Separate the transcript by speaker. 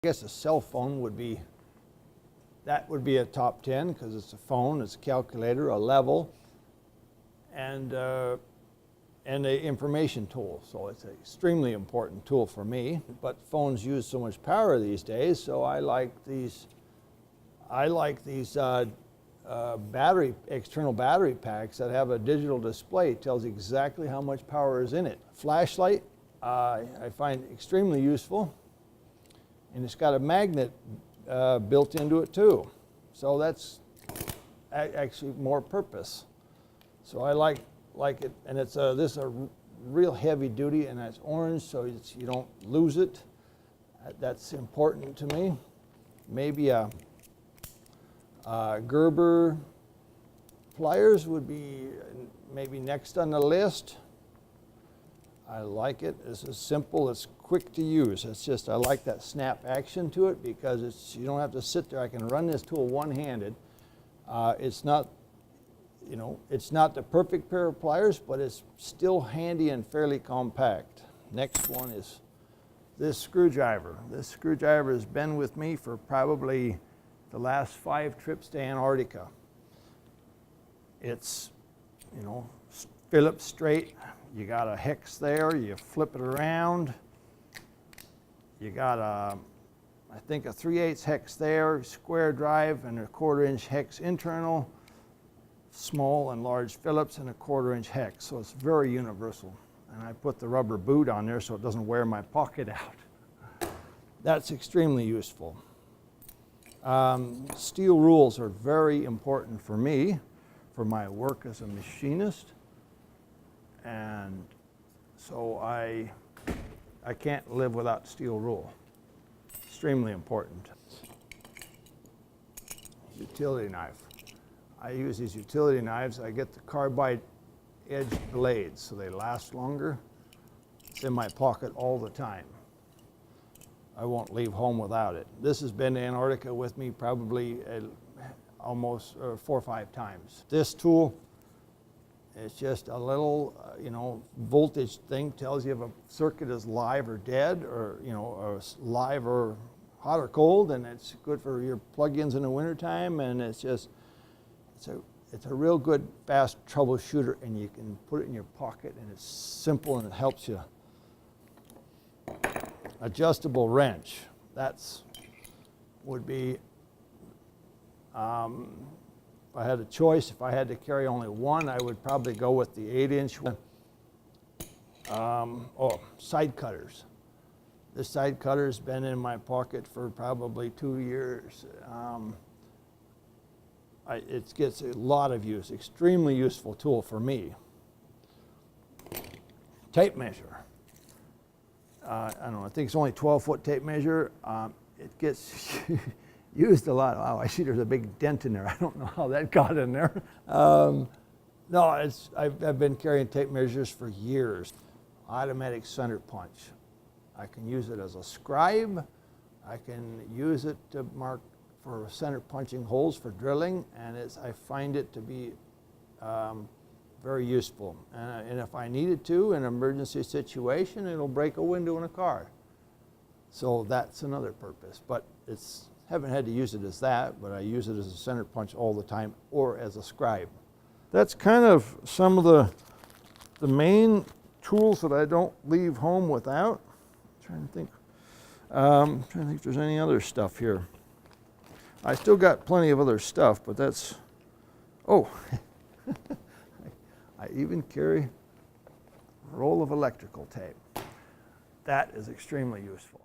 Speaker 1: I guess a cell phone would be, that would be a top 10 because it's a phone, it's a calculator, a level, and an information tool. So it's an extremely important tool for me. But phones use so much power these days, so I like these external battery packs that have a digital display. It tells exactly how much power is in it. Flashlight, I find extremely useful, and it's got a magnet built into it too. So that's actually more purpose. So I like it, and it's this is a real heavy duty, and it's orange, so you don't lose it. That's important to me. Maybe a Gerber Pliers would be maybe next on the list. I like it. It's simple, it's quick to use. It's just, I like that snap action to it because you don't have to sit there. I can run this tool one-handed. It's not, it's not the perfect pair of pliers, but it's still handy and fairly compact. Next one is this screwdriver. This screwdriver has been with me for probably the last 5 trips to Antarctica. It's, Phillips straight. You got a hex there, you flip it around. You got I think a 3/8 hex there, square drive, and a 1/4 inch hex internal, small and large Phillips, and a 1/4 inch hex. So it's very universal. And I put the rubber boot on there so it doesn't wear my pocket out. That's extremely useful. Steel rules are very important for me, for my work as a machinist. And so I can't live without steel rule. Extremely important. Utility knife. I use these utility knives. I get the carbide edged blades so they last longer. It's in my pocket all the time. I won't leave home without it. This has been to Antarctica with me probably almost 4 or 5 times. This tool, it's just a little, voltage thing, tells you if a circuit is live or dead, or, or live or hot or cold, and it's good for your plug-ins in the wintertime, and it's just, it's a real good, fast troubleshooter, and you can put it in your pocket, and it's simple, and it helps you. Adjustable wrench, would be, if I had a choice, if I had to carry only one, I would probably go with the 8-inch one. Side cutters. This side cutter's been in my pocket for probably 2 years. It gets a lot of use, extremely useful tool for me. Tape measure. I don't know, I think it's only 12-foot tape measure. It gets used a lot. Wow, I see there's a big dent in there. I don't know how that got in there. No, I've been carrying tape measures for years. Automatic center punch. I can use it as a scribe. I can use it to mark for center punching holes for drilling, and I find it to be very useful. And if I needed to, in an emergency situation, it'll break a window in a car. So that's another purpose. But haven't had to use it as that, but I use it as a center punch all the time, or as a scribe. That's kind of some of the main tools that I don't leave home without. I'm trying to think if there's any other stuff here. I still got plenty of other stuff, but that's, I even carry a roll of electrical tape. That is extremely useful.